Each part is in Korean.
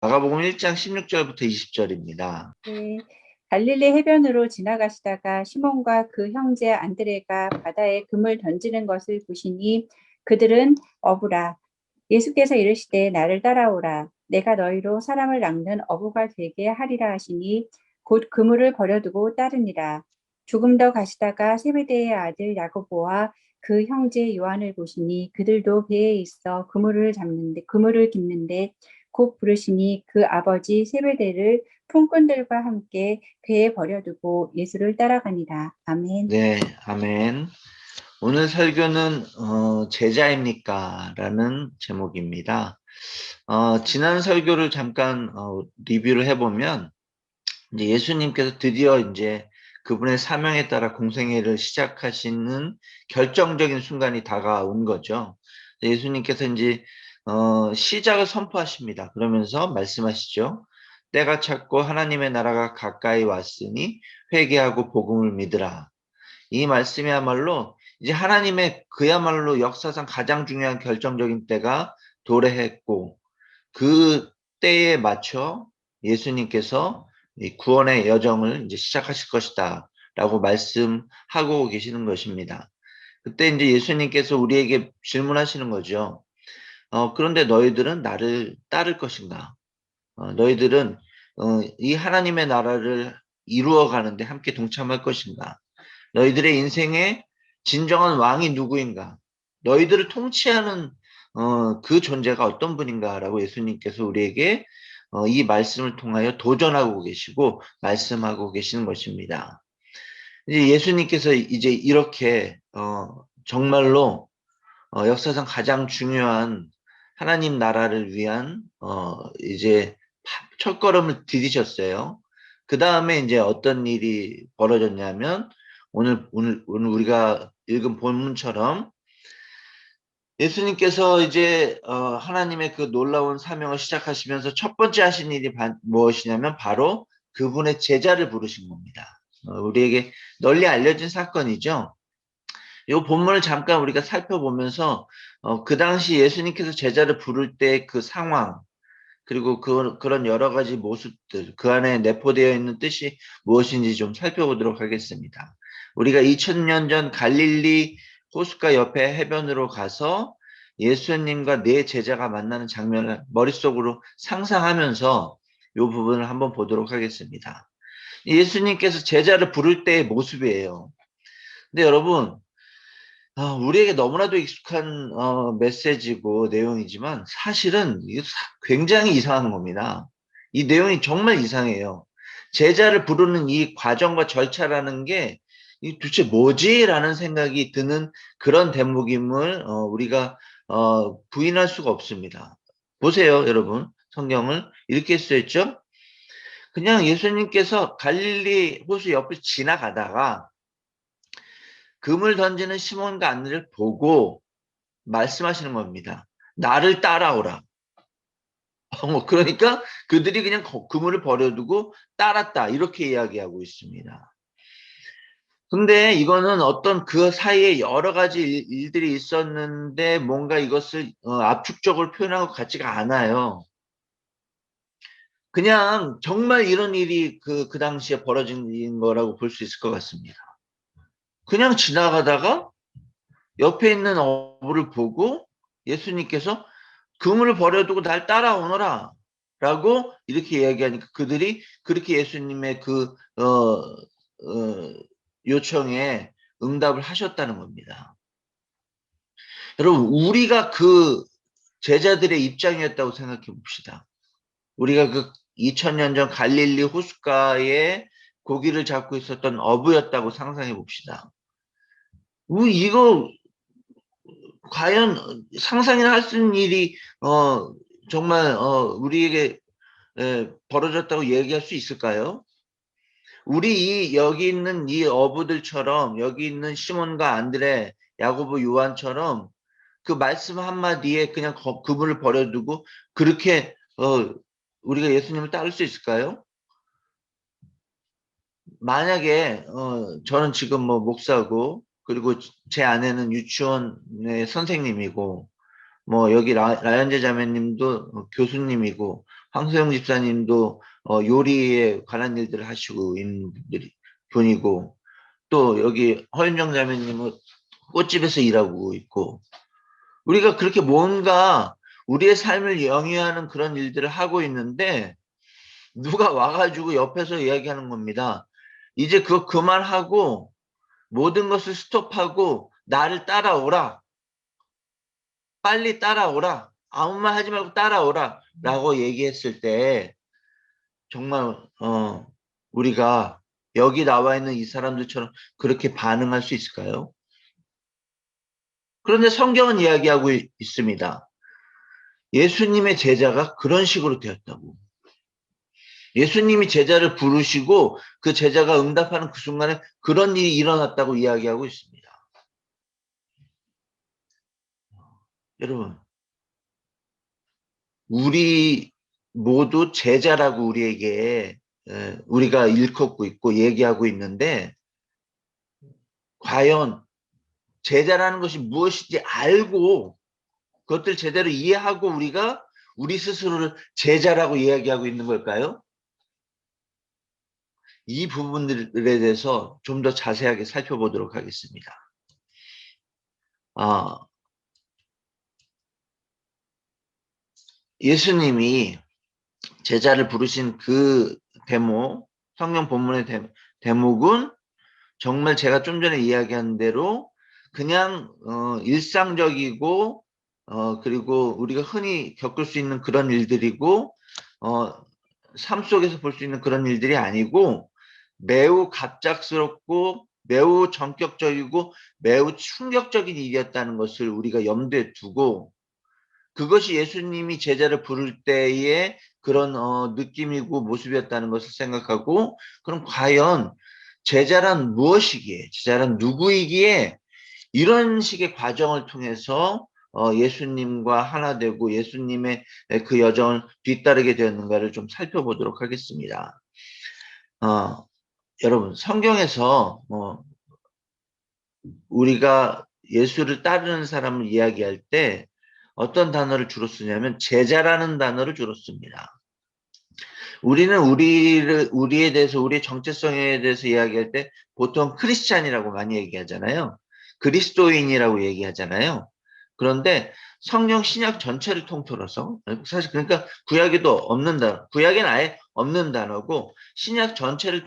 마가복음 1장 16절부터 20절입니다. 네, 갈릴리 해변으로 지나가시다가 시몬과 그 형제 안드레가 바다에 금을 던지는 것을 보시니 그들은 어부라. 예수께서 이르시되 나를 따라오라. 내가 너희로 사람을 낚는 어부가 되게 하리라 하시니 곧 그물을 버려두고 따르니라. 조금 더 가시다가 세베대의 아들 야고보와 그 형제 요한을 보시니 그들도 배에 있어 그물을 깁는데 곧 부르시니 그 아버지 세베대를 품꾼들과 함께 배에 버려두고 예수를 따라가니라. 아멘. 네, 아멘. 오늘 설교는 제자입니까? 라는 제목입니다. 지난 설교를 잠깐 리뷰를 해보면 이제 예수님께서 드디어 이제 그분의 사명에 따라 공생애를 시작하시는 결정적인 순간이 다가온 거죠. 예수님께서 이제 시작을 선포하십니다. 그러면서 말씀하시죠. 때가 찼고 하나님의 나라가 가까이 왔으니 회개하고 복음을 믿으라. 이 말씀이야말로 이제 하나님의 그야말로 역사상 가장 중요한 결정적인 때가 도래했고 그 때에 맞춰 예수님께서 이 구원의 여정을 이제 시작하실 것이다 라고 말씀하고 계시는 것입니다. 그때 이제 예수님께서 우리에게 질문하시는 거죠. 그런데 너희들은 나를 따를 것인가? 너희들은 이 하나님의 나라를 이루어 가는데 함께 동참할 것인가? 너희들의 인생의 진정한 왕이 누구인가? 너희들을 통치하는 그 존재가 어떤 분인가라고 예수님께서 우리에게 이 말씀을 통하여 도전하고 계시고 말씀하고 계시는 것입니다. 이제 예수님께서 이제 이렇게 정말로 역사상 가장 중요한 하나님 나라를 위한 이제 첫걸음을 디디셨어요. 그 다음에 이제 어떤 일이 벌어졌냐면 오늘 우리가 읽은 본문처럼 예수님께서 이제 하나님의 그 놀라운 사명을 시작하시면서 첫 번째 하신 일이 무엇이냐면 바로 그분의 제자를 부르신 겁니다. 우리에게 널리 알려진 사건이죠. 이 본문을 잠깐 우리가 살펴보면서 그 당시 예수님께서 제자를 부를 때 그 상황 그리고 그런 여러 가지 모습들 그 안에 내포되어 있는 뜻이 무엇인지 좀 살펴보도록 하겠습니다. 우리가 2000년 전 갈릴리 호숫가 옆에 해변으로 가서 예수님과 네 제자가 만나는 장면을 머릿속으로 상상하면서 이 부분을 한번 보도록 하겠습니다. 예수님께서 제자를 부를 때의 모습이에요. 근데 여러분 우리에게 너무나도 익숙한 메시지고 내용이지만 사실은 이게 굉장히 이상한 겁니다. 이 내용이 정말 이상해요. 제자를 부르는 이 과정과 절차라는 게 이 도대체 뭐지? 라는 생각이 드는 그런 대목임을 우리가 부인할 수가 없습니다. 보세요, 여러분. 성경을 이렇게 써있죠? 그냥 예수님께서 갈릴리 호수 옆을 지나가다가 금을 던지는 시몬과 안드레를 보고 말씀하시는 겁니다. 나를 따라오라. 그러니까 그들이 그냥 그물을 버려두고 따랐다. 이렇게 이야기하고 있습니다. 근데 이거는 어떤 그 사이에 여러 가지 일들이 있었는데 뭔가 이것을 압축적으로 표현한 것 같지가 않아요. 그냥 정말 이런 일이 그 당시에 벌어진 거라고 볼 수 있을 것 같습니다. 그냥 지나가다가 옆에 있는 어부를 보고 예수님께서 그물을 버려두고 날 따라오너라 라고 이렇게 이야기하니까 그들이 그렇게 예수님의 그 요청에 응답을 하셨다는 겁니다. 여러분 우리가 그 제자들의 입장이었다고 생각해 봅시다. 우리가 그 2000년 전 갈릴리 호숫가에 고기를 잡고 있었던 어부였다고 상상해 봅시다. 이거 과연 상상이나 할 수 있는 일이 정말 우리에게 벌어졌다고 얘기할 수 있을까요? 여기 있는 이 어부들처럼 여기 있는 시몬과 안드레, 야고보, 요한처럼 그 말씀 한마디에 그냥 그분을 버려두고 그렇게 우리가 예수님을 따를 수 있을까요? 만약에 저는 지금 뭐 목사고 그리고 제 아내는 유치원의 선생님이고 뭐 여기 라연제 자매님도 교수님이고 황소영 집사님도 요리에 관한 일들을 하시고 있는 분이고, 또 여기 허윤정 자매님은 꽃집에서 일하고 있고, 우리가 그렇게 뭔가 우리의 삶을 영위하는 그런 일들을 하고 있는데 누가 와가지고 옆에서 이야기하는 겁니다. 이제 그거 그만하고 모든 것을 스톱하고 나를 따라오라. 빨리 따라오라. 아무 말 하지 말고 따라오라. 라고 얘기했을 때 정말 우리가 여기 나와 있는 이 사람들처럼 그렇게 반응할 수 있을까요? 그런데 성경은 이야기하고 있습니다. 예수님의 제자가 그런 식으로 되었다고. 예수님이 제자를 부르시고 그 제자가 응답하는 그 순간에 그런 일이 일어났다고 이야기하고 있습니다. 여러분, 우리 모두 제자라고 우리에게 우리가 일컫고 있고 얘기하고 있는데, 과연 제자라는 것이 무엇인지 알고 그것들 제대로 이해하고 우리가 우리 스스로를 제자라고 이야기하고 있는 걸까요? 이 부분들에 대해서 좀 더 자세하게 살펴보도록 하겠습니다. 예수님이 제자를 부르신 그 대목, 성경 본문의 대목은 정말 제가 좀 전에 이야기한 대로 그냥 일상적이고 그리고 우리가 흔히 겪을 수 있는 그런 일들이고 삶 속에서 볼 수 있는 그런 일들이 아니고 매우 갑작스럽고 매우 전격적이고 매우 충격적인 일이었다는 것을 우리가 염두에 두고, 그것이 예수님이 제자를 부를 때의 그런 느낌이고 모습이었다는 것을 생각하고, 그럼 과연 제자란 무엇이기에, 제자란 누구이기에 이런 식의 과정을 통해서 예수님과 하나 되고 예수님의 그 여정을 뒤따르게 되었는가를 좀 살펴보도록 하겠습니다. 여러분, 성경에서 우리가 예수를 따르는 사람을 이야기할 때 어떤 단어를 주로 쓰냐면 제자라는 단어를 주로 씁니다. 우리는 우리에 대해서, 우리의 정체성에 대해서 이야기할 때 보통 크리스찬이라고 많이 얘기하잖아요. 그리스도인이라고 얘기하잖아요. 그런데 성경 신약 전체를 통틀어서, 사실 그러니까 구약에도 없는 단어, 구약에는 아예 없는 단어고 신약 전체를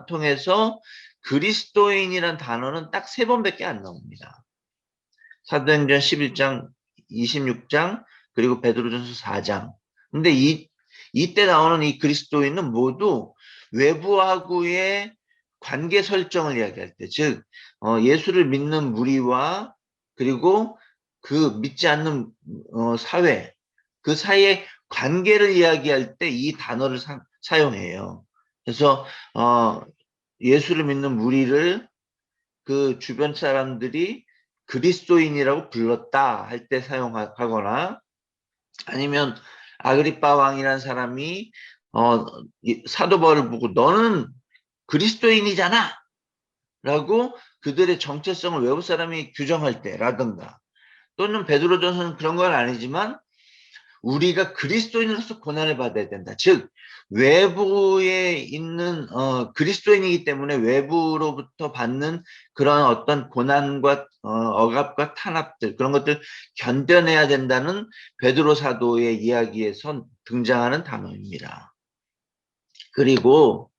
통해서 그리스도인이란 단어는 딱 3번밖에 안 나옵니다. 사도행전 11장, 26장, 그리고 베드로전서 4장. 근데 이때 나오는 이 그리스도인은 모두 외부하고의 관계 설정을 이야기할 때, 즉 예수를 믿는 무리와 그리고 그 믿지 않는 사회, 그 사이의 관계를 이야기할 때 이 단어를 사용해요. 그래서 예수를 믿는 무리를 그 주변 사람들이 그리스도인이라고 불렀다 할 때 사용하거나, 아니면 아그리빠 왕이라는 사람이 사도 바울을 보고 너는 그리스도인이잖아 라고 그들의 정체성을 외부 사람이 규정할 때라든가, 또는 베드로전서는 그런 건 아니지만 우리가 그리스도인으로서 고난을 받아야 된다. 즉 외부에 있는 그리스도인이기 때문에 외부로부터 받는 그런 어떤 고난과 억압과 탄압들, 그런 것들 견뎌내야 된다는 베드로 사도의 이야기에서 등장하는 단어입니다. 그리고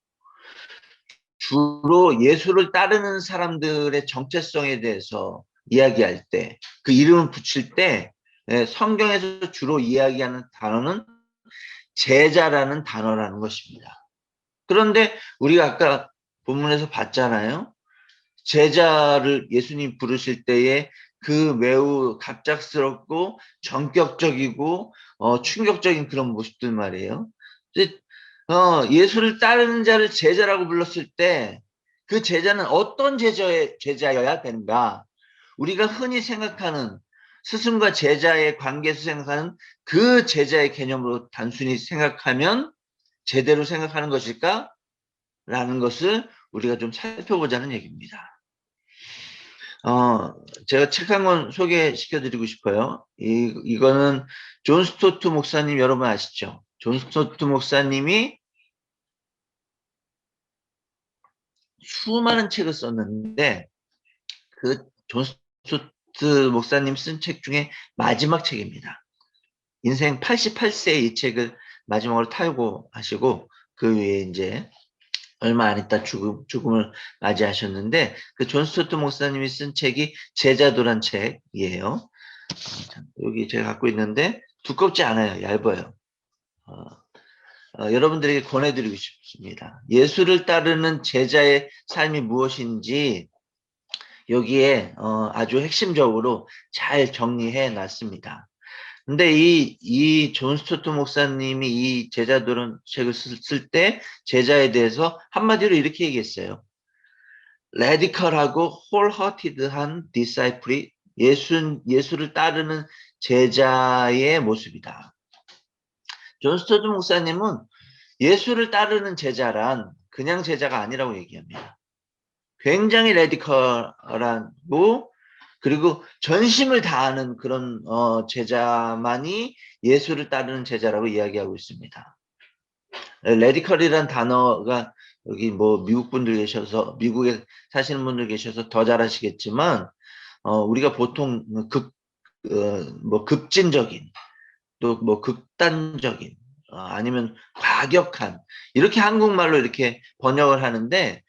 주로 예수를 따르는 사람들의 정체성에 대해서 이야기할 때, 그 이름을 붙일 때 성경에서 주로 이야기하는 단어는 제자라는 단어라는 것입니다. 그런데 우리가 아까 본문에서 봤잖아요. 제자를 예수님 부르실 때에 그 매우 갑작스럽고 전격적이고 충격적인 그런 모습들 말이에요. 예수를 따르는 자를 제자라고 불렀을 때 그 제자는 어떤 제자여야 되는가? 우리가 흔히 생각하는 스승과 제자의 관계에서 생각하는 그 제자의 개념으로 단순히 생각하면 제대로 생각하는 것일까? 라는 것을 우리가 좀 살펴보자는 얘기입니다. 제가 책 한 권 소개시켜 드리고 싶어요. 이거는 존 스토트 목사님 여러분 아시죠? 존 스토트 목사님이 수많은 책을 썼는데 그 존 스토트 목사님 쓴 책 중에 마지막 책입니다. 인생 88세에 이 책을 마지막으로 탈고하시고 그 위에 이제 얼마 안 있다 죽음을 맞이하셨는데 그 존 스토트 목사님이 쓴 책이 제자도란 책이에요. 여기 제가 갖고 있는데 두껍지 않아요. 얇아요. 여러분들에게 권해드리고 싶습니다. 예수를 따르는 제자의 삶이 무엇인지 여기에 아주 핵심적으로 잘 정리해 놨습니다. 근데 이 존 스토트 목사님이 이 제자도란 책을 쓸 때 제자에 대해서 한마디로 이렇게 얘기했어요. 레디컬하고 홀허티드한 디사이플이 예수를 따르는 제자의 모습이다. 존 스토트 목사님은 예수를 따르는 제자란 그냥 제자가 아니라고 얘기합니다. 굉장히 레디컬하고 그리고 전심을 다하는 그런 제자만이 예수를 따르는 제자라고 이야기하고 있습니다. 레디컬이란 단어가 여기 뭐 미국 분들 계셔서 미국에 사시는 분들 계셔서 더 잘 아시겠지만 우리가 보통 뭐 급진적인 또 뭐 극단적인 아니면 과격한 이렇게 한국말로 이렇게 번역을 하는데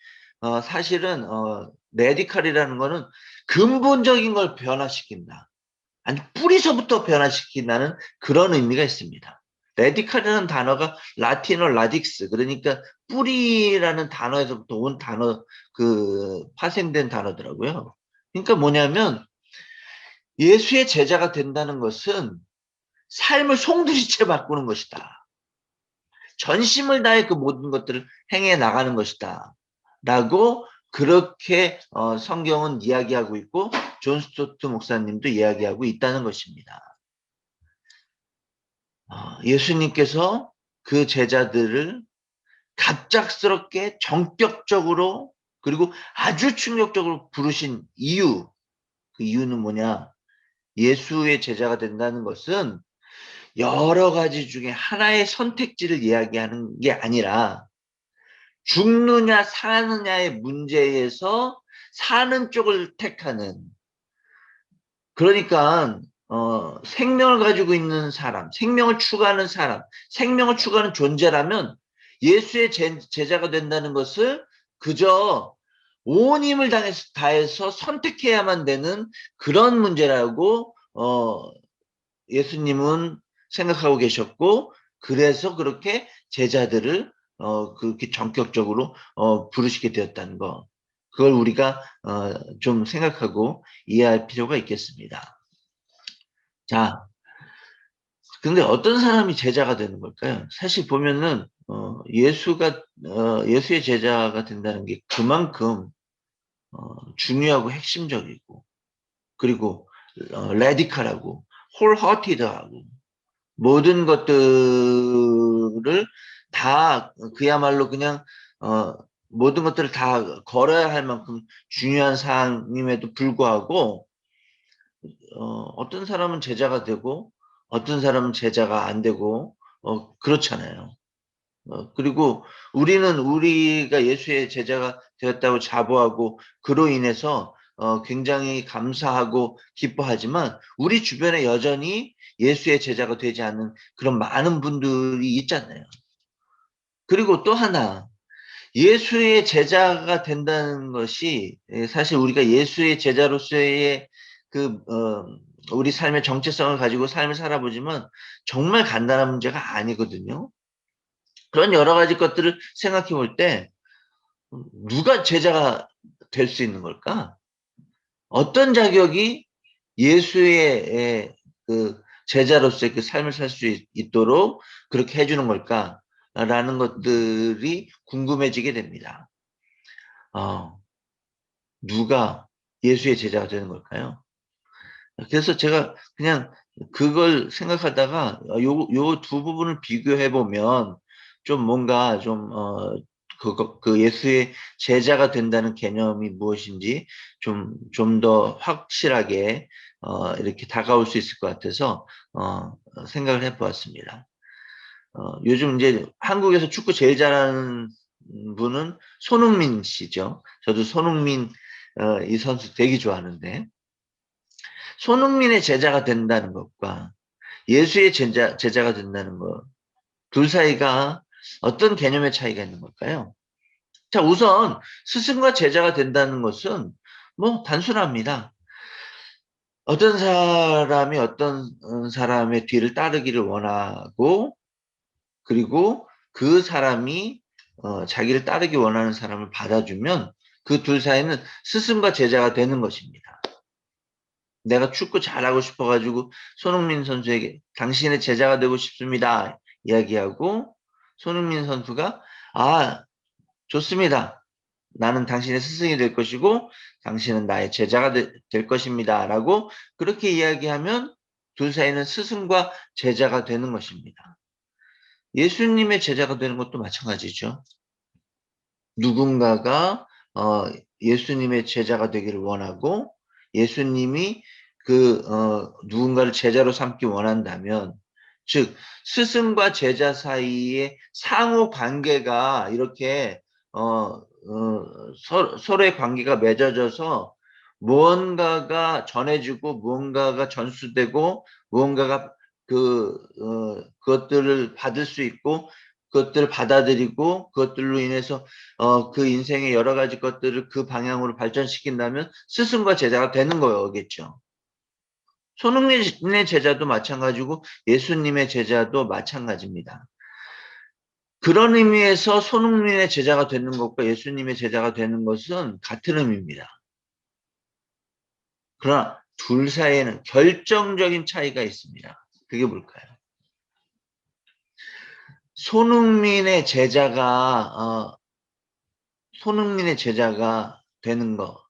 사실은 레디컬이라는 거는 근본적인 걸 변화시킨다. 아니 뿌리서부터 변화시킨다는 그런 의미가 있습니다. 레디칼이라는 단어가 라틴어 라딕스 그러니까 뿌리라는 단어에서부터 온 단어 파생된 단어더라고요. 그러니까 뭐냐면 예수의 제자가 된다는 것은 삶을 송두리째 바꾸는 것이다. 전심을 다해 그 모든 것들을 행해 나가는 것이다. 라고 그렇게 성경은 이야기하고 있고 존 스토트 목사님도 이야기하고 있다는 것입니다. 예수님께서 그 제자들을 갑작스럽게 전격적으로 그리고 아주 충격적으로 부르신 이유, 그 이유는 뭐냐? 예수의 제자가 된다는 것은 여러 가지 중에 하나의 선택지를 이야기하는 게 아니라 죽느냐 사느냐의 문제에서 사는 쪽을 택하는 그러니까 생명을 가지고 있는 사람, 생명을 추구하는 사람, 생명을 추구하는 존재라면 예수의 제자가 된다는 것을 그저 온 힘을 다해서 선택해야만 되는 그런 문제라고 예수님은 생각하고 계셨고 그래서 그렇게 제자들을 그렇게 전격적으로 부르시게 되었다는 거. 그걸 우리가 좀 생각하고 이해할 필요가 있겠습니다. 자, 근데 어떤 사람이 제자가 되는 걸까요? 사실 보면은 예수의 제자가 된다는 게 그만큼 중요하고 핵심적이고 그리고 레디컬하고 홀허티드하고 모든 것들을 다 그야말로 그냥 모든 것들을 다 걸어야 할 만큼 중요한 사항임에도 불구하고 어떤 사람은 제자가 되고 어떤 사람은 제자가 안 되고 그렇잖아요. 그리고 우리가 예수의 제자가 되었다고 자부하고 그로 인해서 굉장히 감사하고 기뻐하지만 우리 주변에 여전히 예수의 제자가 되지 않는 그런 많은 분들이 있잖아요. 그리고 또 하나 예수의 제자가 된다는 것이 사실 우리가 예수의 제자로서의 그 우리 삶의 정체성을 가지고 삶을 살아보지만 정말 간단한 문제가 아니거든요. 그런 여러 가지 것들을 생각해 볼 때 누가 제자가 될 수 있는 걸까? 어떤 자격이 예수의 그 제자로서의 그 삶을 살 수 있도록 그렇게 해주는 걸까? 라는 것들이 궁금해지게 됩니다. 누가 예수의 제자가 되는 걸까요? 그래서 제가 그냥 그걸 생각하다가 요 두 부분을 비교해 보면 좀 뭔가 그 예수의 제자가 된다는 개념이 무엇인지 좀 더 확실하게 이렇게 다가올 수 있을 것 같아서 생각을 해 보았습니다. 요즘 이제 한국에서 축구 제일 잘하는 분은 손흥민 씨죠. 저도 손흥민 이 선수 되게 좋아하는데 손흥민의 제자가 된다는 것과 예수의 제자가 된다는 것, 둘 사이가 어떤 개념의 차이가 있는 걸까요? 자, 우선 스승과 제자가 된다는 것은 뭐 단순합니다. 어떤 사람이 어떤 사람의 뒤를 따르기를 원하고 그리고 그 사람이 자기를 따르기 원하는 사람을 받아주면 그 둘 사이는 스승과 제자가 되는 것입니다. 내가 축구 잘하고 싶어가지고 손흥민 선수에게 당신의 제자가 되고 싶습니다. 이야기하고 손흥민 선수가 아, 좋습니다. 나는 당신의 스승이 될 것이고 당신은 나의 제자가 될 것입니다. 라고 그렇게 이야기하면 둘 사이는 스승과 제자가 되는 것입니다. 예수님의 제자가 되는 것도 마찬가지죠. 누군가가 예수님의 제자가 되기를 원하고 예수님이 누군가를 제자로 삼기 원한다면 즉 스승과 제자 사이의 상호 관계가 이렇게 서로의 관계가 맺어져서 무언가가 전해지고 무언가가 전수되고 무언가가 그것들을 받을 수 있고 그것들을 받아들이고 그것들로 인해서 그 인생의 여러 가지 것들을 그 방향으로 발전시킨다면 스승과 제자가 되는 거겠죠. 손흥민의 제자도 마찬가지고 예수님의 제자도 마찬가지입니다. 그런 의미에서 손흥민의 제자가 되는 것과 예수님의 제자가 되는 것은 같은 의미입니다. 그러나 둘 사이에는 결정적인 차이가 있습니다. 그게 뭘까요? 손흥민의 제자가 되는 것,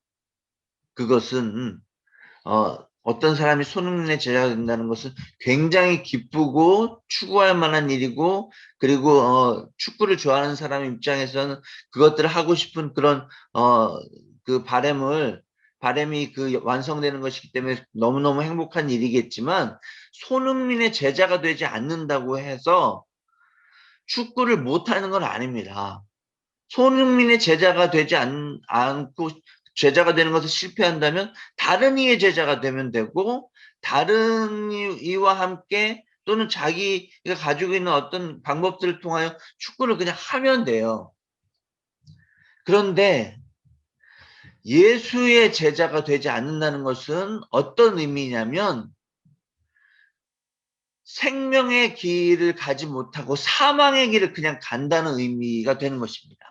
그것은 어떤 사람이 손흥민의 제자가 된다는 것은 굉장히 기쁘고 추구할 만한 일이고 그리고 축구를 좋아하는 사람 입장에서는 그것들을 하고 싶은 그런 그 바람이 완성되는 것이기 때문에 너무너무 행복한 일이겠지만 손흥민의 제자가 되지 않는다고 해서 축구를 못하는 건 아닙니다. 손흥민의 제자가 되지 않고 제자가 되는 것을 실패한다면 다른 이의 제자가 되면 되고 다른 이와 함께 또는 자기가 가지고 있는 어떤 방법들을 통하여 축구를 그냥 하면 돼요. 그런데 예수의 제자가 되지 않는다는 것은 어떤 의미냐면 생명의 길을 가지 못하고 사망의 길을 그냥 간다는 의미가 되는 것입니다.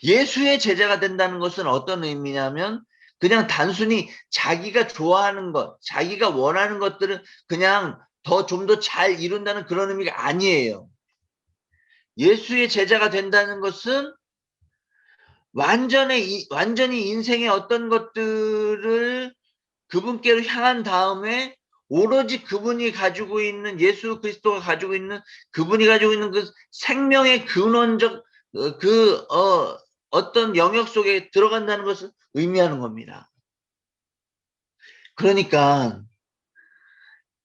예수의 제자가 된다는 것은 어떤 의미냐면 그냥 단순히 자기가 좋아하는 것, 자기가 원하는 것들을 그냥 좀 더 잘 이룬다는 그런 의미가 아니에요. 예수의 제자가 된다는 것은 완전히 인생의 어떤 것들을 그분께로 향한 다음에 오로지 그분이 가지고 있는 예수 그리스도가 가지고 있는 그분이 가지고 있는 그 생명의 근원적 어떤 영역 속에 들어간다는 것을 의미하는 겁니다. 그러니까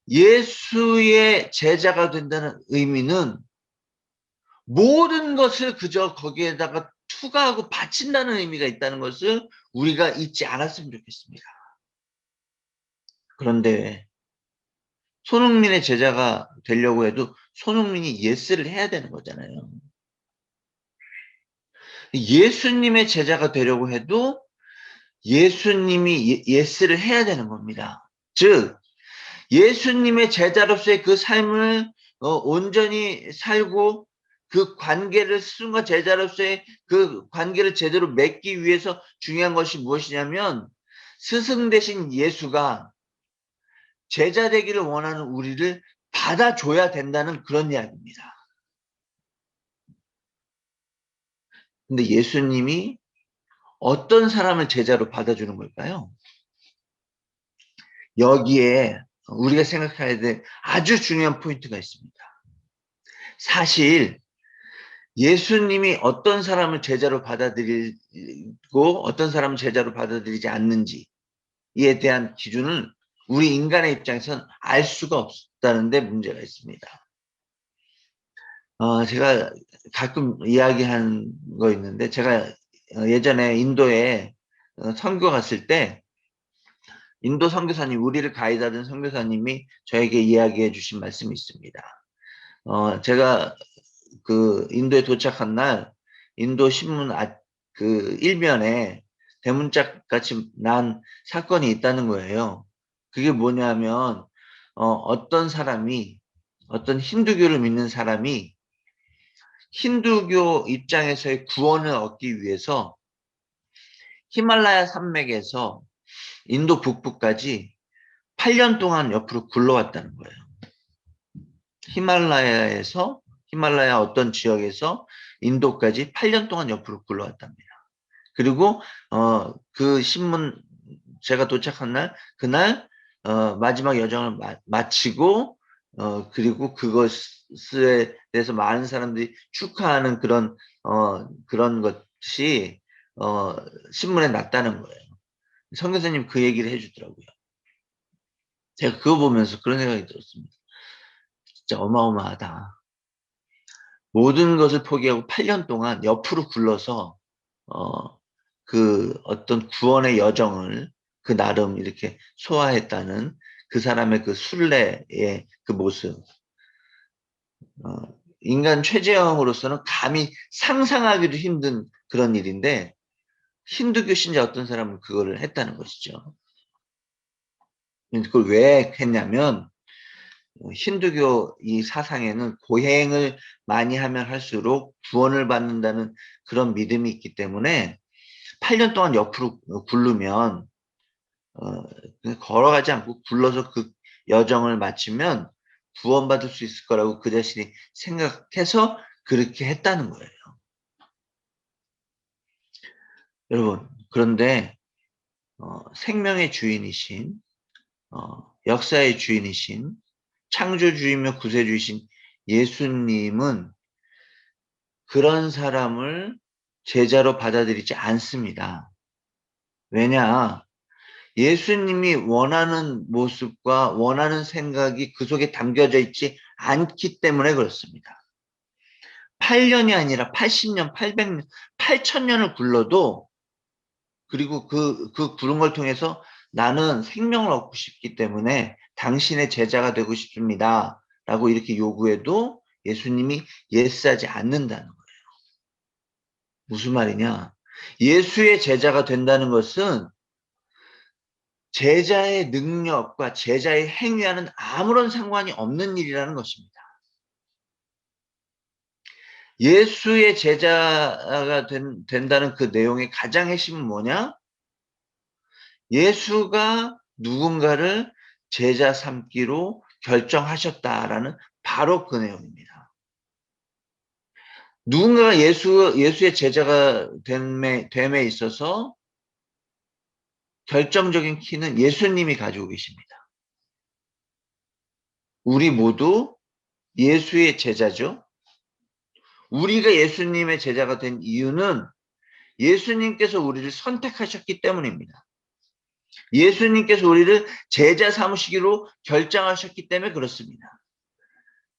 예수의 제자가 된다는 의미는 모든 것을 그저 거기에다가 투과하고 바친다는 의미가 있다는 것을 우리가 잊지 않았으면 좋겠습니다. 그런데 손흥민의 제자가 되려고 해도 손흥민이 예스를 해야 되는 거잖아요. 예수님의 제자가 되려고 해도 예수님이 예스를 해야 되는 겁니다. 즉 예수님의 제자로서의 그 삶을 온전히 살고 그 관계를 스승과 제자로서의 그 관계를 제대로 맺기 위해서 중요한 것이 무엇이냐면 스승 대신 예수가 제자 되기를 원하는 우리를 받아줘야 된다는 그런 이야기입니다. 근데 예수님이 어떤 사람을 제자로 받아주는 걸까요? 여기에 우리가 생각해야 될 아주 중요한 포인트가 있습니다. 사실 예수님이 어떤 사람을 제자로 받아들이고 어떤 사람을 제자로 받아들이지 않는지에 대한 기준은 우리 인간의 입장에서는 알 수가 없다는 데 문제가 있습니다. 제가 가끔 이야기한 거 있는데, 제가 예전에 인도에 선교 갔을 때, 인도 선교사님, 우리를 가이드하던 선교사님이 저에게 이야기해 주신 말씀이 있습니다. 제가 그 인도에 도착한 날, 인도 신문 그 일면에 대문짝 같이 난 사건이 있다는 거예요. 그게 뭐냐면, 어떤 사람이, 어떤 힌두교를 믿는 사람이 힌두교 입장에서의 구원을 얻기 위해서 히말라야 산맥에서 인도 북부까지 8년 동안 옆으로 굴러왔다는 거예요. 히말라야 어떤 지역에서 인도까지 8년 동안 옆으로 굴러왔답니다. 그리고 그 신문 제가 도착한 날 그날 마지막 여정을 마치고 그리고 그것에 대해서 많은 사람들이 축하하는 그런 것이 신문에 났다는 거예요. 선교사님 그 얘기를 해주더라고요. 제가 그거 보면서 그런 생각이 들었습니다. 진짜 어마어마하다. 모든 것을 포기하고 8년 동안 옆으로 굴러서 그 어떤 구원의 여정을 그 나름 이렇게 소화했다는 그 사람의 그 순례의 그 모습. 인간 최재형으로서는 감히 상상하기도 힘든 그런 일인데 힌두교 신자 어떤 사람은 그거를 했다는 것이죠. 그걸 왜 했냐면 힌두교 이 사상에는 고행을 많이 하면 할수록 구원을 받는다는 그런 믿음이 있기 때문에 8년 동안 옆으로 굴르면 걸어가지 않고 굴러서 그 여정을 마치면 구원받을 수 있을 거라고 그 자신이 생각해서 그렇게 했다는 거예요. 여러분, 그런데 생명의 주인이신 역사의 주인이신 창조주이며 구세주이신 예수님은 그런 사람을 제자로 받아들이지 않습니다. 왜냐? 예수님이 원하는 모습과 원하는 생각이 그 속에 담겨져 있지 않기 때문에 그렇습니다. 8년이 아니라 80년, 800년, 8000년을 굴러도 그리고 그 구른 걸 통해서 나는 생명을 얻고 싶기 때문에 당신의 제자가 되고 싶습니다. 라고 이렇게 요구해도 예수님이 예스하지 않는다는 거예요. 무슨 말이냐? 예수의 제자가 된다는 것은 제자의 능력과 제자의 행위와는 아무런 상관이 없는 일이라는 것입니다. 예수의 제자가 된다는 그 내용의 가장 핵심은 뭐냐? 예수가 누군가를 제자 삼기로 결정하셨다라는 바로 그 내용입니다. 누군가가 예수의 제자가 됨에 있어서 결정적인 키는 예수님이 가지고 계십니다. 우리 모두 예수의 제자죠. 우리가 예수님의 제자가 된 이유는 예수님께서 우리를 선택하셨기 때문입니다. 예수님께서 우리를 제자 삼으시기로 결정하셨기 때문에 그렇습니다.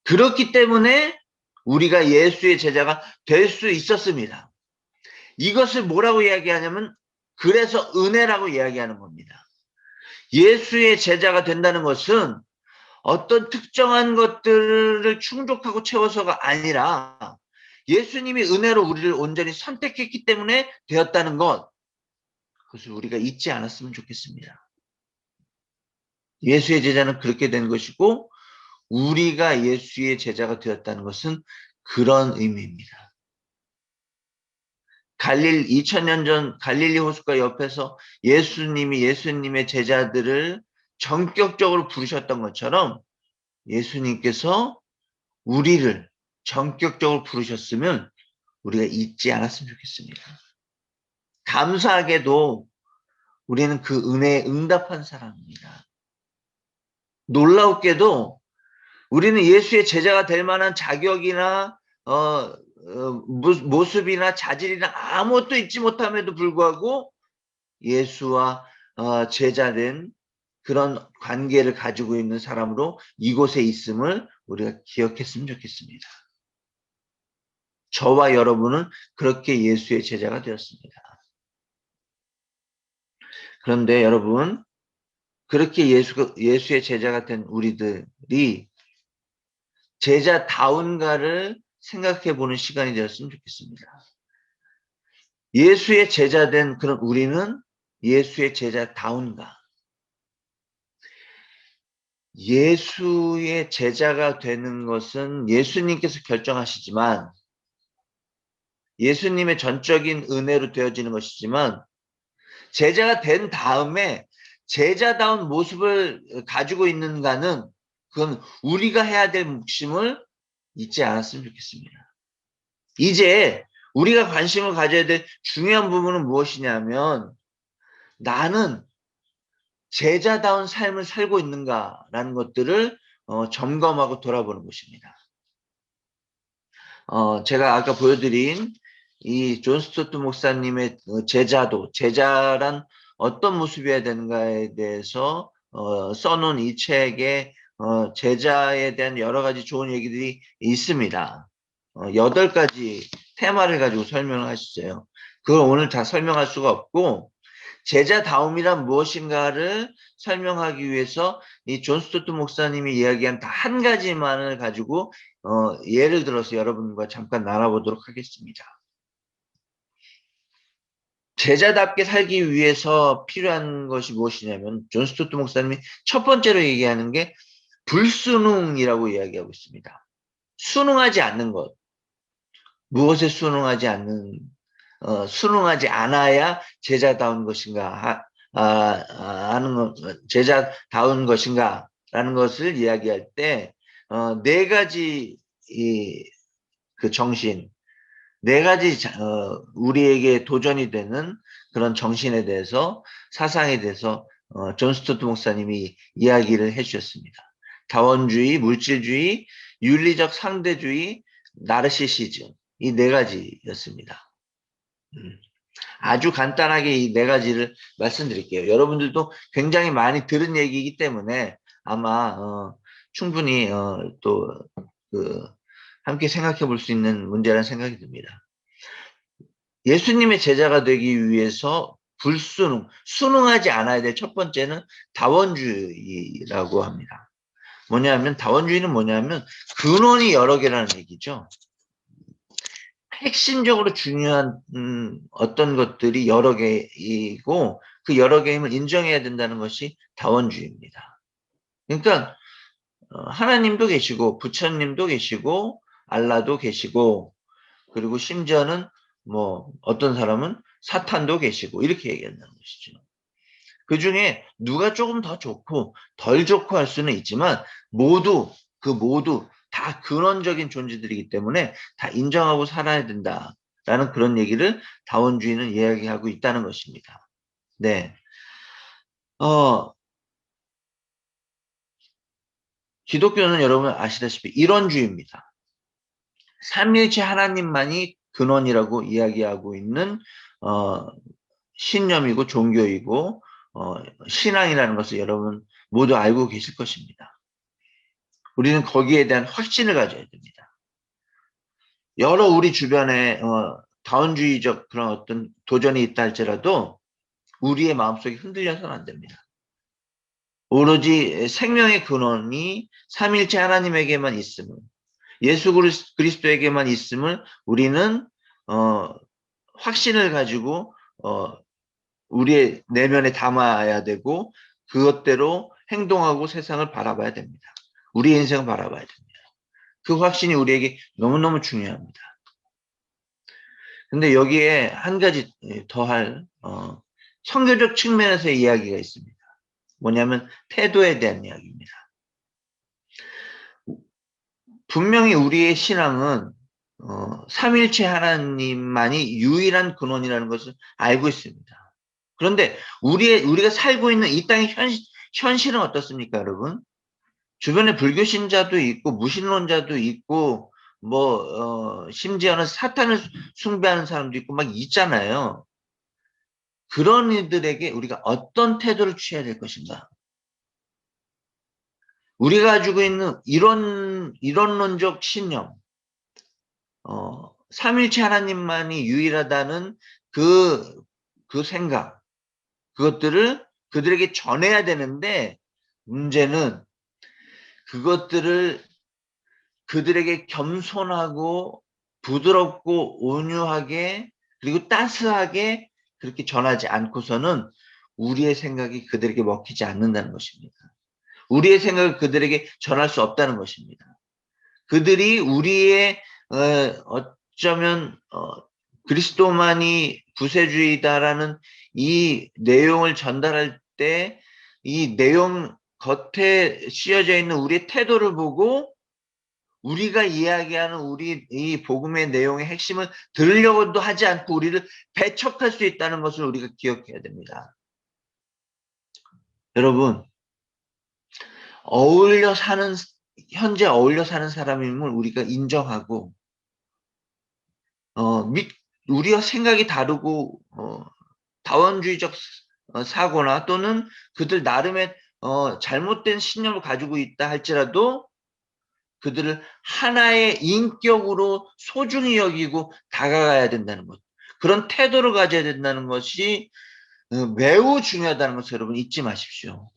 그렇기 때문에 우리가 예수의 제자가 될 수 있었습니다. 이것을 뭐라고 이야기하냐면 그래서 은혜라고 이야기하는 겁니다. 예수의 제자가 된다는 것은 어떤 특정한 것들을 충족하고 채워서가 아니라 예수님이 은혜로 우리를 온전히 선택했기 때문에 되었다는 것, 그것을 우리가 잊지 않았으면 좋겠습니다. 예수의 제자는 그렇게 된 것이고 우리가 예수의 제자가 되었다는 것은 그런 의미입니다. 2000년 전 갈릴리 호숫가 옆에서 예수님의 제자들을 전격적으로 부르셨던 것처럼 예수님께서 우리를 전격적으로 부르셨으면 우리가 잊지 않았으면 좋겠습니다. 감사하게도 우리는 그 은혜에 응답한 사람입니다. 놀랍게도 우리는 예수의 제자가 될 만한 자격이나 모습이나 자질이나 아무것도 잊지 못함에도 불구하고 예수와 제자된 그런 관계를 가지고 있는 사람으로 이곳에 있음을 우리가 기억했으면 좋겠습니다. 저와 여러분은 그렇게 예수의 제자가 되었습니다. 그런데 여러분, 그렇게 예수의 제자가 된 우리들이 제자다운가를 생각해 보는 시간이 되었으면 좋겠습니다. 예수의 제자 된 그런 우리는 예수의 제자다운가? 예수의 제자가 되는 것은 예수님께서 결정하시지만, 예수님의 전적인 은혜로 되어지는 것이지만, 제자가 된 다음에 제자다운 모습을 가지고 있는가는 그건 우리가 해야 될 몫임을 잊지 않았으면 좋겠습니다. 이제 우리가 관심을 가져야 될 중요한 부분은 무엇이냐면, 나는 제자다운 삶을 살고 있는가라는 것들을 점검하고 돌아보는 것입니다. 제가 아까 보여드린 이 존 스토트 목사님의 제자란 어떤 모습이어야 되는가에 대해서 써놓은 이 책에 제자에 대한 여러 가지 좋은 얘기들이 있습니다. 8가지 테마를 가지고 설명을 하셨어요. 그걸 오늘 다 설명할 수가 없고, 제자다움이란 무엇인가를 설명하기 위해서 이 존 스토트 목사님이 이야기한 다 한 가지만을 가지고 예를 들어서 여러분과 잠깐 나눠보도록 하겠습니다. 제자답게 살기 위해서 필요한 것이 무엇이냐면, 존 스토트 목사님이 첫 번째로 얘기하는 게 불순응이라고 이야기하고 있습니다. 순응하지 않는 것. 무엇에 순응하지 않아야 제자다운 것인가 제자다운 것인가라는 것을 이야기할 때, 4가지 그 정신, 4가지 우리에게 도전이 되는 그런 정신에 대해서, 사상에 대해서 존 스토트 목사님이 이야기를 해주셨습니다. 다원주의, 물질주의, 윤리적 상대주의, 나르시시즘, 이 4가지였습니다. 아주 간단하게 이 4가지를 말씀드릴게요. 여러분들도 굉장히 많이 들은 얘기이기 때문에 아마 충분히 함께 생각해 볼 수 있는 문제라는 생각이 듭니다. 예수님의 제자가 되기 위해서 순응하지 않아야 될 첫 번째는 다원주의라고 합니다. 다원주의는 뭐냐면 근원이 여러 개라는 얘기죠. 핵심적으로 중요한 어떤 것들이 여러 개이고, 그 여러 개임을 인정해야 된다는 것이 다원주의입니다. 그러니까 하나님도 계시고 부처님도 계시고 알라도 계시고, 그리고 심지어는 어떤 사람은 사탄도 계시고, 이렇게 얘기한다는 것이죠. 그 중에 누가 조금 더 좋고 덜 좋고 할 수는 있지만 모두 다 근원적인 존재들이기 때문에 다 인정하고 살아야 된다라는 그런 얘기를 다원주의는 이야기하고 있다는 것입니다. 네. 기독교는 여러분 아시다시피 이론주의입니다. 삼위일체 하나님만이 근원이라고 이야기하고 있는 신념이고 종교이고 신앙이라는 것을 여러분 모두 알고 계실 것입니다. 우리는 거기에 대한 확신을 가져야 됩니다. 여러 우리 주변에 다원주의적 그런 어떤 도전이 있다 할지라도 우리의 마음속이 흔들려서는 안 됩니다. 오로지 생명의 근원이 삼위일체 하나님에게만 있음을, 예수 그리스도에게만 있음을 우리는 확신을 가지고 우리의 내면에 담아야 되고, 그것대로 행동하고 세상을 바라봐야 됩니다. 우리의 인생을 바라봐야 됩니다. 그 확신이 우리에게 너무너무 중요합니다. 근데 여기에 한 가지 더할 선교적 측면에서의 이야기가 있습니다. 뭐냐면 태도에 대한 이야기입니다. 분명히 우리의 신앙은 삼일체 하나님만이 유일한 근원이라는 것을 알고 있습니다. 그런데 우리가 살고 있는 이 땅의 현실은 어떻습니까, 여러분? 주변에 불교 신자도 있고 무신론자도 있고 심지어는 사탄을 숭배하는 사람도 있고 막 있잖아요. 그런 이들에게 우리가 어떤 태도를 취해야 될 것인가? 우리가 가지고 있는 이론론적 신념, 삼일체 하나님만이 유일하다는 그 생각, 그것들을 그들에게 전해야 되는데, 문제는 그것들을 그들에게 겸손하고 부드럽고 온유하게 그리고 따스하게 그렇게 전하지 않고서는 우리의 생각이 그들에게 먹히지 않는다는 것입니다. 우리의 생각을 그들에게 전할 수 없다는 것입니다. 그들이 우리의 어쩌면 그리스도만이 구세주의다라는 이 내용을 전달할 때 이 내용 겉에 씌어져 있는 우리의 태도를 보고 우리가 이야기하는 우리 이 복음의 내용의 핵심을 들으려고도 하지 않고 우리를 배척할 수 있다는 것을 우리가 기억해야 됩니다. 여러분, 현재 어울려 사는 사람임을 우리가 인정하고, 우리와 생각이 다르고, 다원주의적 사고나 또는 그들 나름의 잘못된 신념을 가지고 있다 할지라도 그들을 하나의 인격으로 소중히 여기고 다가가야 된다는 것. 그런 태도를 가져야 된다는 것이 매우 중요하다는 것을 여러분 잊지 마십시오.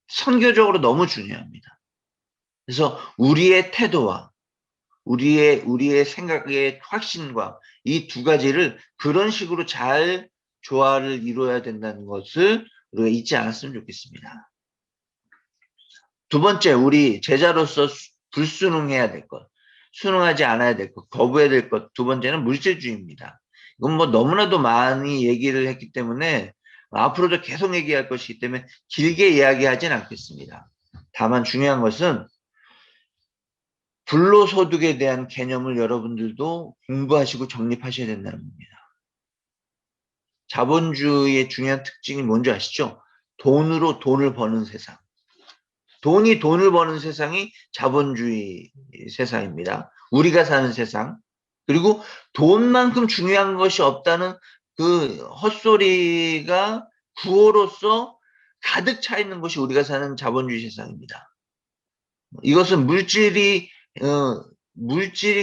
선교적으로 너무 중요합니다. 그래서 우리의 태도와 우리의 생각의 확신과 이 두 가지를 그런 식으로 잘 조화를 이루어야 된다는 것을 우리가 잊지 않았으면 좋겠습니다. 두 번째, 우리 제자로서 불순응해야 될 것, 순응하지 않아야 될 것, 거부해야 될 것. 두 번째는 물질주의입니다. 이건 뭐 너무나도 많이 얘기를 했기 때문에 앞으로도 계속 얘기할 것이기 때문에 길게 이야기하진 않겠습니다. 다만 중요한 것은 불로소득에 대한 개념을 여러분들도 공부하시고 정립하셔야 된다는 겁니다. 자본주의의 중요한 특징이 뭔지 아시죠? 돈으로 돈을 버는 세상. 돈이 돈을 버는 세상이 자본주의 세상입니다. 우리가 사는 세상. 그리고 돈만큼 중요한 것이 없다는 그 헛소리가 구호로서 가득 차 있는 것이 우리가 사는 자본주의 세상입니다. 이것은 물질이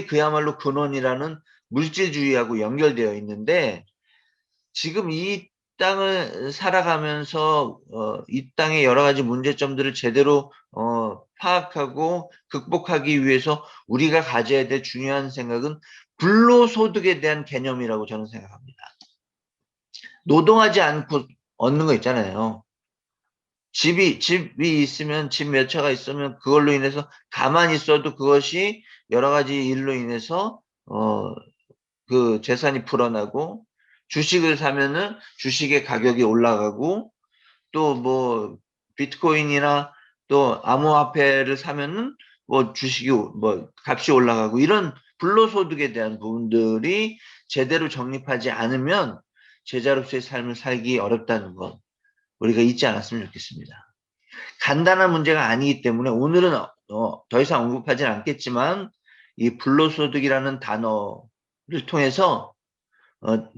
그야말로 근원이라는 물질주의하고 연결되어 있는데 지금 이 땅을 살아가면서 이 땅의 여러 가지 문제점들을 제대로 파악하고 극복하기 위해서 우리가 가져야 될 중요한 생각은 불로소득에 대한 개념이라고 저는 생각합니다. 노동하지 않고 얻는 거 있잖아요. 집이 있으면 집 몇 채가 있으면 그걸로 인해서 가만히 있어도 그것이 여러 가지 일로 인해서 그 재산이 불어나고 주식을 사면은 주식의 가격이 올라가고 또 뭐 비트코인이나 또 암호화폐를 사면은 뭐 주식이 뭐 값이 올라가고 이런 불로소득에 대한 부분들이 제대로 정립하지 않으면 제자로서의 삶을 살기 어렵다는 것 우리가 잊지 않았으면 좋겠습니다. 간단한 문제가 아니기 때문에 오늘은 더 이상 언급하지는 않겠지만 이 불로소득이라는 단어를 통해서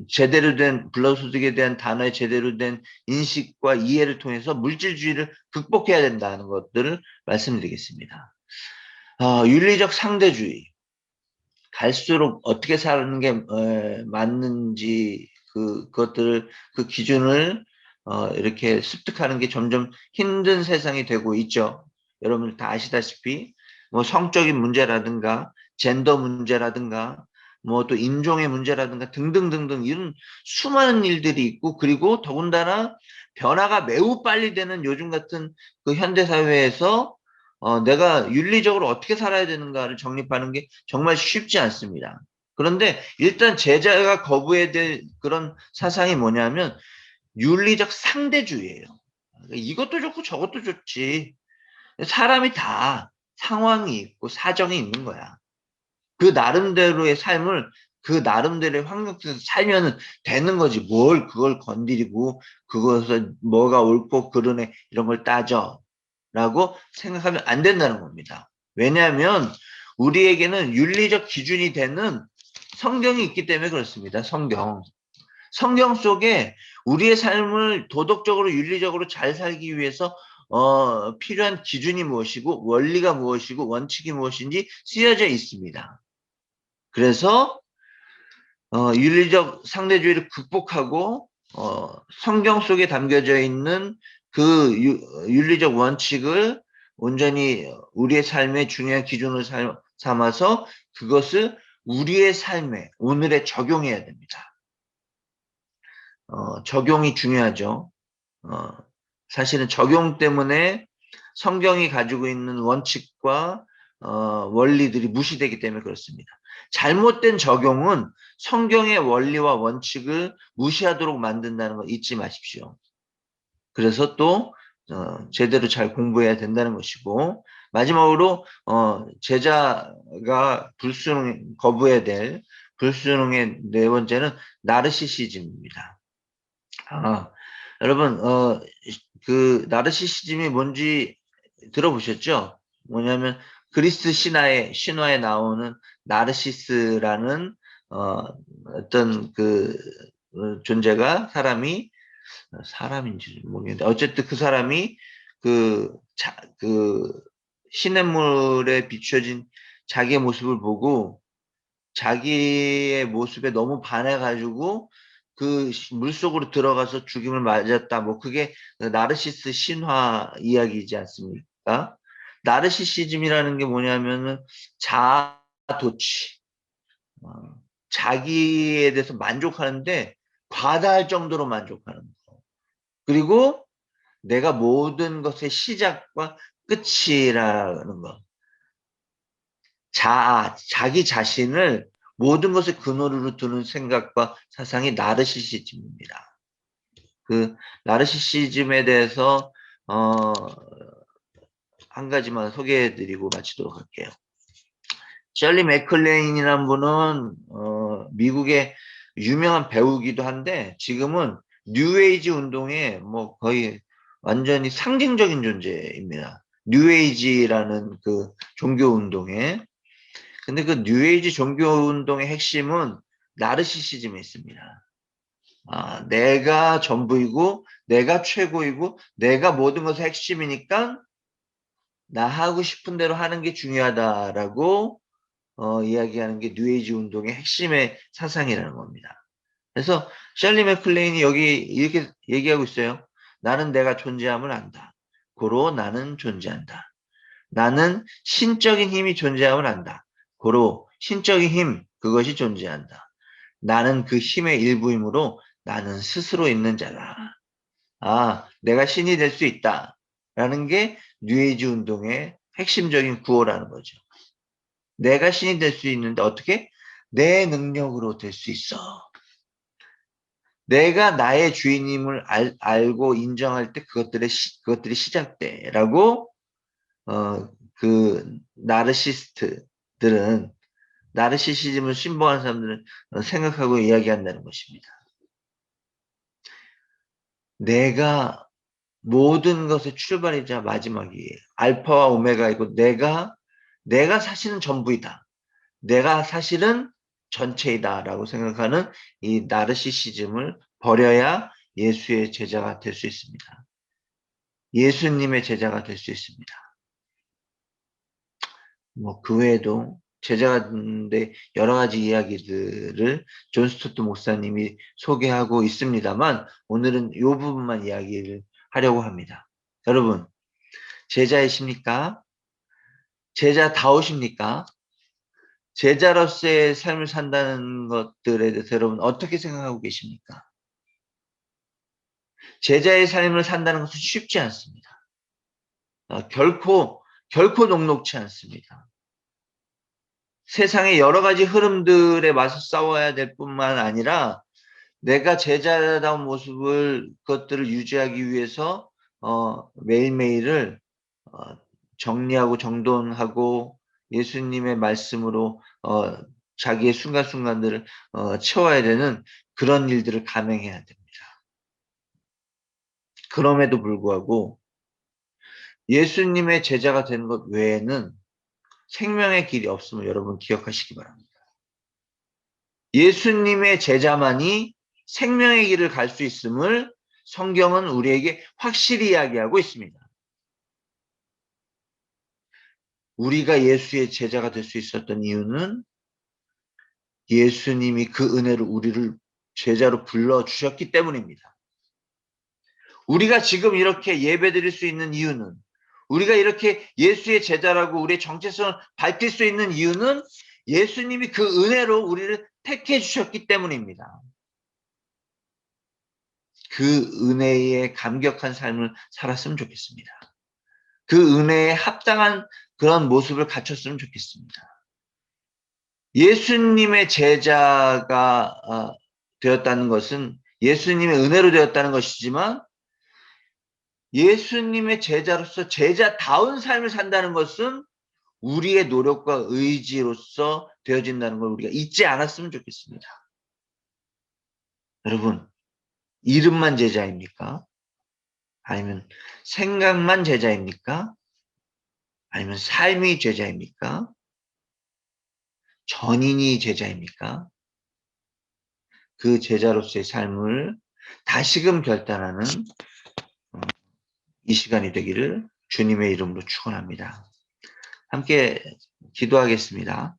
제대로 된 불로소득에 대한 단어의 제대로 된 인식과 이해를 통해서 물질주의를 극복해야 된다는 것들을 말씀드리겠습니다. 윤리적 상대주의 갈수록 어떻게 사는 게 맞는지 그것들을 그 기준을 이렇게 습득하는 게 점점 힘든 세상이 되고 있죠. 여러분 다 아시다시피 뭐 성적인 문제라든가 젠더 문제라든가 뭐 또 인종의 문제라든가 등등등등 이런 수많은 일들이 있고 그리고 더군다나 변화가 매우 빨리 되는 요즘 같은 그 현대 사회에서 내가 윤리적으로 어떻게 살아야 되는가를 정립하는 게 정말 쉽지 않습니다. 그런데 일단 제자가 거부해야 될 그런 사상이 뭐냐면 윤리적 상대주의예요. 이것도 좋고 저것도 좋지. 사람이 다 상황이 있고 사정이 있는 거야. 그 나름대로의 삶을 그 나름대로의 환경 속에서 살면 되는 거지. 뭘 그걸 건드리고 그것을 뭐가 옳고 그르네 이런 걸 따져. 라고 생각하면 안 된다는 겁니다. 왜냐하면 우리에게는 윤리적 기준이 되는 성경이 있기 때문에 그렇습니다. 성경 속에 우리의 삶을 도덕적으로 윤리적으로 잘 살기 위해서 필요한 기준이 무엇이고 원리가 무엇이고 원칙이 무엇인지 쓰여져 있습니다. 그래서 윤리적 상대주의를 극복하고 성경 속에 담겨져 있는 그 윤리적 원칙을 온전히 우리의 삶의 중요한 기준으로 삼아서 그것을 우리의 삶에 오늘에 적용해야 됩니다. 적용이 중요하죠. 사실은 적용 때문에 성경이 가지고 있는 원칙과 원리들이 무시되기 때문에 그렇습니다. 잘못된 적용은 성경의 원리와 원칙을 무시하도록 만든다는 거 잊지 마십시오. 그래서 또 제대로 잘 공부해야 된다는 것이고, 마지막으로 제자가 거부해야 될 불순응의 네 번째는 나르시시즘입니다. 여러분 그 나르시시즘이 뭔지 들어보셨죠? 뭐냐면 그리스 신화에 나오는 나르시스라는 어떤 그 존재가 사람인지 모르겠는데 어쨌든 그 사람이 그 시냇물에 비춰진 자기의 모습을 보고 자기의 모습에 너무 반해가지고 그 물속으로 들어가서 죽임을 맞았다. 뭐 그게 나르시스 신화 이야기이지 않습니까? 나르시시즘이라는 게 뭐냐면은 자아도취, 어, 자기에 대해서 만족하는데 과다할 정도로 만족하는 거. 그리고 내가 모든 것의 시작과 끝이라는 거. 자기 자신을 모든 것의 근원으로 두는 생각과 사상이 나르시시즘입니다. 그 나르시시즘에 대해서 한 가지만 소개해드리고 마치도록 할게요. 셜리 맥클레인이라는 분은 미국의 유명한 배우기도 한데 지금은 뉴에이지 운동의 뭐 거의 완전히 상징적인 존재입니다. 뉴에이지라는 그 종교 운동에. 근데 그 뉴에이지 종교 운동의 핵심은 나르시시즘에 있습니다. 내가 전부이고 내가 최고이고 내가 모든 것의 핵심이니까 나 하고 싶은 대로 하는 게 중요하다라고 이야기하는 게 뉴에이지 운동의 핵심의 사상이라는 겁니다. 그래서 셜리 맥클레인이 여기 이렇게 얘기하고 있어요. 나는 내가 존재함을 안다. 고로 나는 존재한다. 나는 신적인 힘이 존재함을 안다. 고로 신적인 힘, 그것이 존재한다. 나는 그 힘의 일부이므로 나는 스스로 있는 자다. 내가 신이 될 수 있다. 라는 게 뉴에이지 운동의 핵심적인 구호라는 거죠. 내가 신이 될 수 있는데 어떻게? 내 능력으로 될 수 있어. 내가 나의 주인임을 알고 인정할 때 그것들이 시작돼. 라고, 그, 나르시시즘을 신봉하는 사람들은 생각하고 이야기한다는 것입니다. 내가 모든 것의 출발이자 마지막이에요. 알파와 오메가이고 내가 사실은 전부이다. 내가 사실은 전체이다라고 생각하는 이 나르시시즘을 버려야 예수의 제자가 될 수 있습니다. 예수님의 제자가 될 수 있습니다. 뭐 그 외에도 제자가인데 여러 가지 이야기들을 존 스토트 목사님이 소개하고 있습니다만 오늘은 이 부분만 이야기를 하려고 합니다. 여러분, 제자이십니까? 제자다우십니까? 제자로서의 삶을 산다는 것들에 대해서 여러분 어떻게 생각하고 계십니까? 제자의 삶을 산다는 것은 쉽지 않습니다. 결코 녹록치 않습니다. 세상의 여러 가지 흐름들에 맞서 싸워야 될 뿐만 아니라 내가 제자다운 그것들을 유지하기 위해서 매일매일을 정리하고 정돈하고 예수님의 말씀으로 자기의 순간순간들을 채워야 되는 그런 일들을 감행해야 됩니다. 그럼에도 불구하고 예수님의 제자가 되는 것 외에는 생명의 길이 없음을 여러분 기억하시기 바랍니다. 예수님의 제자만이 생명의 길을 갈 수 있음을 성경은 우리에게 확실히 이야기하고 있습니다. 우리가 예수의 제자가 될 수 있었던 이유는 예수님이 그 은혜로 우리를 제자로 불러주셨기 때문입니다. 우리가 지금 이렇게 예배드릴 수 있는 이유는, 우리가 이렇게 예수의 제자라고 우리의 정체성을 밝힐 수 있는 이유는 예수님이 그 은혜로 우리를 택해 주셨기 때문입니다. 그 은혜에 감격한 삶을 살았으면 좋겠습니다. 그 은혜에 합당한 그런 모습을 갖췄으면 좋겠습니다. 예수님의 제자가 되었다는 것은 예수님의 은혜로 되었다는 것이지만, 예수님의 제자로서 제자다운 삶을 산다는 것은 우리의 노력과 의지로서 되어진다는 걸 우리가 잊지 않았으면 좋겠습니다. 여러분, 이름만 제자입니까? 아니면 생각만 제자입니까? 아니면 삶이 제자입니까? 전인이 제자입니까? 그 제자로서의 삶을 다시금 결단하는 이 시간이 되기를 주님의 이름으로 축원합니다. 함께 기도하겠습니다.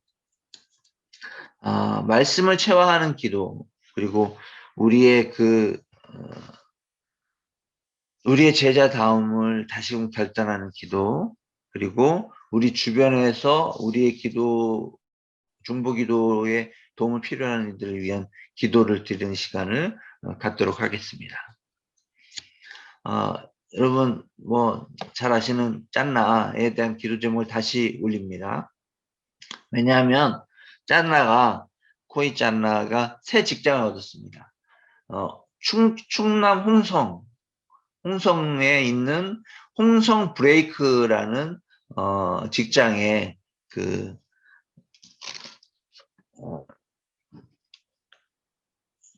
말씀을 체화하는 기도, 그리고 우리의 우리의 제자다움을 다시금 결단하는 기도, 그리고 우리 주변에서 우리의 기도, 중보 기도에 도움을 필요한 이들을 위한 기도를 드리는 시간을 갖도록 하겠습니다. 여러분, 잘 아시는 짠나에 대한 기도 제목을 다시 올립니다. 왜냐하면 코이 짠나가 새 직장을 얻었습니다. 충남 홍성에 있는 홍성 브레이크라는 직장에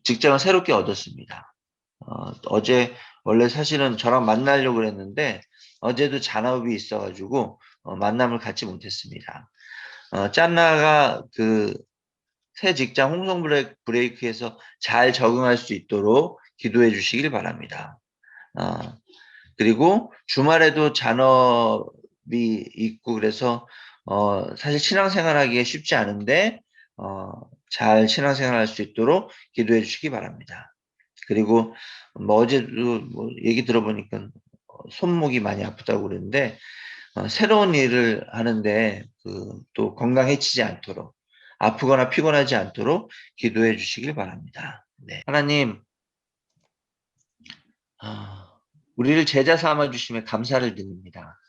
직장을 새롭게 얻었습니다. 어제 원래 사실은 저랑 만나려고 그랬는데 어제도 잔업이 있어가지고 만남을 갖지 못했습니다. 짠나가 새 직장 홍성 브레이크에서 잘 적응할 수 있도록 기도해 주시길 바랍니다. 그리고 주말에도 잔업이 있고 그래서 사실 신앙생활 하기가 쉽지 않은데 잘 신앙생활 할 수 있도록 기도해 주시기 바랍니다. 그리고 어제도 얘기 들어보니까 손목이 많이 아프다고 그랬는데 새로운 일을 하는데 또 건강해지지 않도록, 아프거나 피곤하지 않도록 기도해 주시길 바랍니다. 네. 하나님, 우리를 제자 삼아 주심에 감사를 드립니다.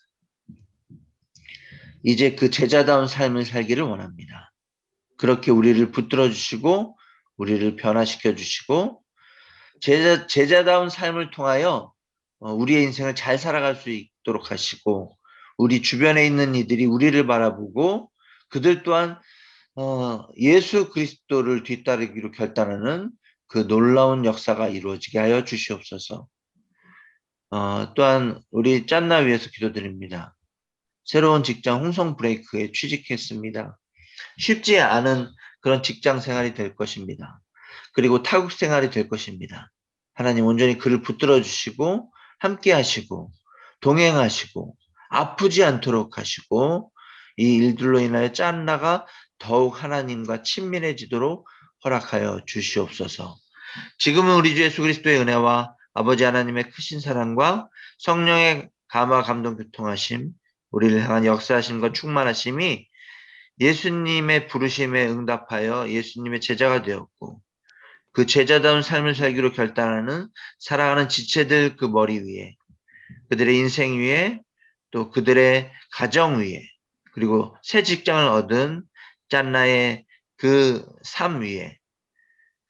이제 그 제자다운 삶을 살기를 원합니다. 그렇게 우리를 붙들어 주시고 우리를 변화시켜 주시고 제자다운 삶을 통하여 우리의 인생을 잘 살아갈 수 있도록 하시고, 우리 주변에 있는 이들이 우리를 바라보고 그들 또한 예수 그리스도를 뒤따르기로 결단하는 그 놀라운 역사가 이루어지게 하여 주시옵소서. 또한 우리 짠나 위해서 기도드립니다. 새로운 직장 홍성 브레이크에 취직했습니다. 쉽지 않은 그런 직장 생활이 될 것입니다. 그리고 타국 생활이 될 것입니다. 하나님 온전히 그를 붙들어 주시고 함께 하시고 동행하시고 아프지 않도록 하시고 이 일들로 인하여 짠나가 더욱 하나님과 친밀해지도록 허락하여 주시옵소서. 지금은 우리 주 예수 그리스도의 은혜와 아버지 하나님의 크신 사랑과 성령의 감화 감동 교통하심, 우리를 향한 역사하심과 충만하심이 예수님의 부르심에 응답하여 예수님의 제자가 되었고, 그 제자다운 삶을 살기로 결단하는 사랑하는 지체들 그 머리 위에, 그들의 인생 위에, 또 그들의 가정 위에, 그리고 새 직장을 얻은 짠나의 그 삶 위에,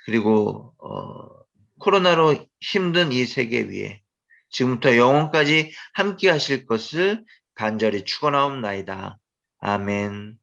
그리고 코로나로 힘든 이 세계 위에 지금부터 영원까지 함께 하실 것을 간절히 축원하옵나이다. 아멘.